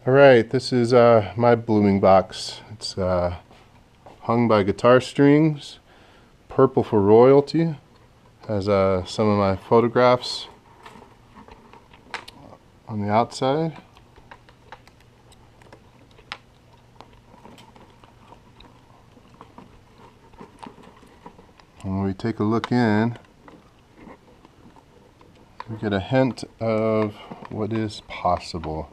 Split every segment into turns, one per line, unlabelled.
All right, this is my blooming box. It's hung by guitar strings, purple for royalty. Has some of my photographs on the outside. When we take a look in, we get a hint of what is possible.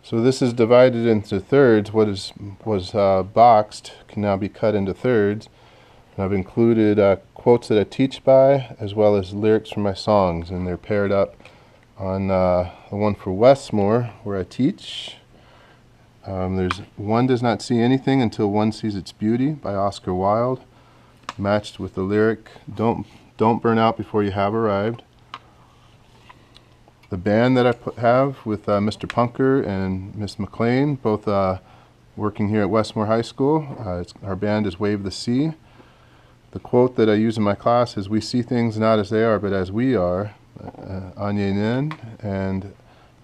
So this is divided into thirds. What was boxed can now be cut into thirds. And I've included quotes that I teach by, as well as lyrics from my songs, and they're paired up on the one for Westmoor, where I teach. There's One Does Not See Anything Until One Sees Its Beauty by Oscar Wilde, matched with the lyric, Don't burn out before you have arrived. The band that I have with Mr. Punker and Miss McLean, both working here at Westmoor High School. Our band is Wave the Sea. The quote that I use in my class is, "We see things not as they are, but as we are," Anya Nin. And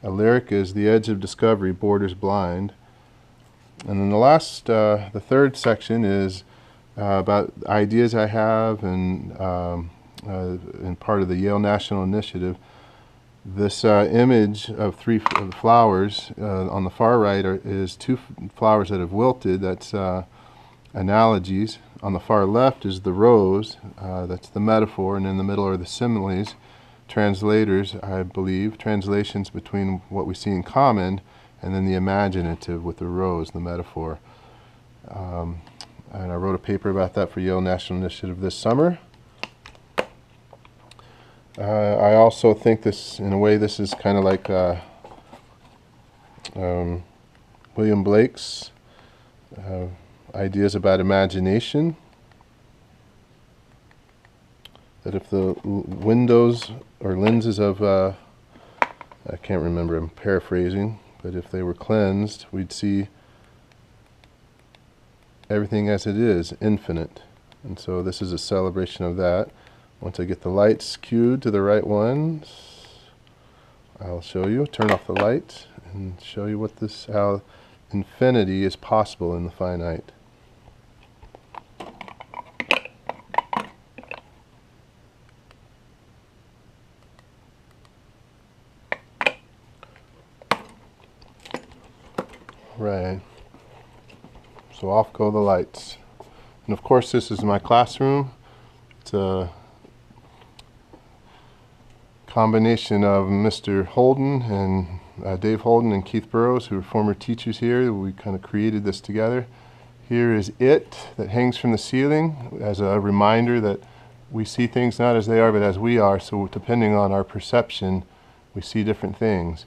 a lyric is, "The edge of discovery borders blind." And then the third section is about ideas I have and part of the Yale National Initiative. This image of three flowers on the far right is two flowers that have wilted. That's analogies. On the far left is the rose. That's the metaphor, and in the middle are the similes. Translators, I believe, translations between what we see in common and then the imaginative with the rose, the metaphor. And I wrote a paper about that for Yale National Initiative this summer. I also think this, in a way, this is kind of like William Blake's ideas about imagination. That if the windows or lenses of, I can't remember, I'm paraphrasing, but if they were cleansed, we'd see everything as it is, infinite. And so this is a celebration of that. Once I get the lights skewed to the right ones, I'll show you, turn off the light, and show you how infinity is possible in the finite. Right. So off go the lights. And of course this is my classroom. It's a combination of Mr. Holden and Dave Holden and Keith Burrows, who are former teachers here. We kind of created this together. Here is it that hangs from the ceiling as a reminder that we see things not as they are, but as we are. So depending on our perception, we see different things.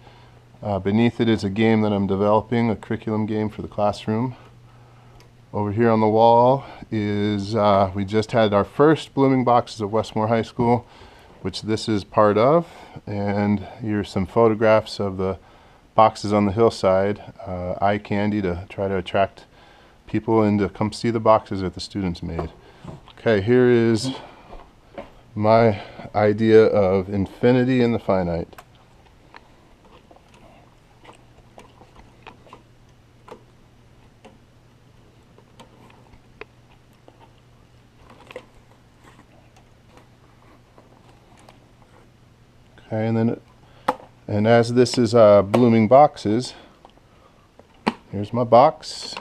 Beneath it is a game that I'm developing, a curriculum game for the classroom. Over here on the wall is, we just had our first blooming boxes of Westmoor High School, which this is part of, and here's some photographs of the boxes on the hillside, eye candy to try to attract people and to come see the boxes that the students made. Okay, here is my idea of infinity and the finite. Okay, and as this is blooming boxes, here's my box,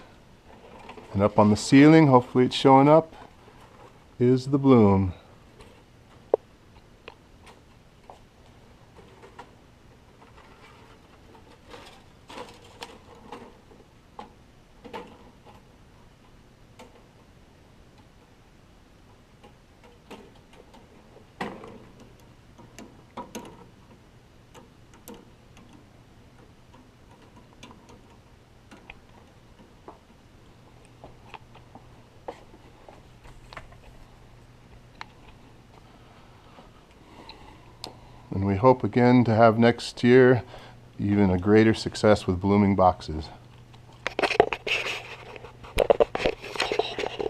and up on the ceiling, hopefully it's showing up, is the bloom. And we hope again to have next year even a greater success with blooming boxes.